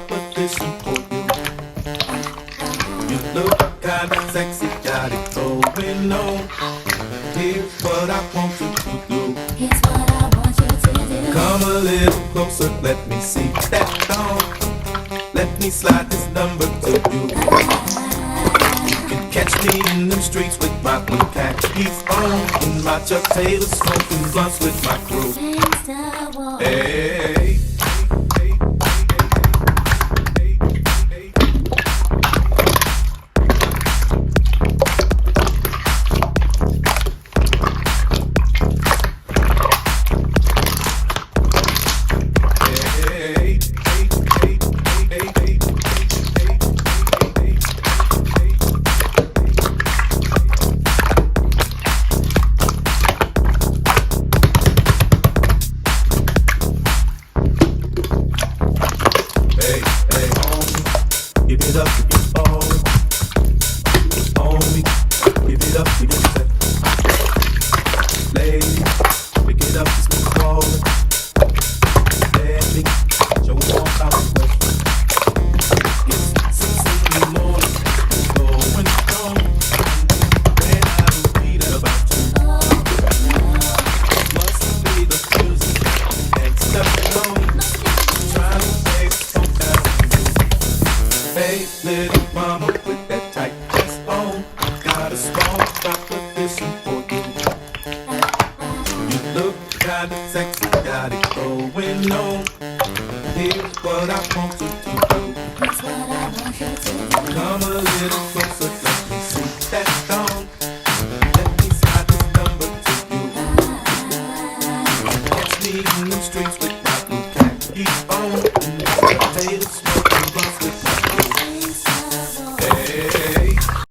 proposition for you. You look kinda sexy, got it going on. Here's what I want you to do. Here's what I want you to do. Come a little closer, let me see that thong. Let me slide this number to you. You can catch me in them streets with my blue khakis on, in my Chuck Taylor smoking blunts with my crew. Hey. Hey, little mama with that tight dress on, got a small proposition for you. You look kinda sexy, got it going on. Here's what I want you to do. Come a little closer, let me see that thong. Let me slide this number to you. Catch me in the streets with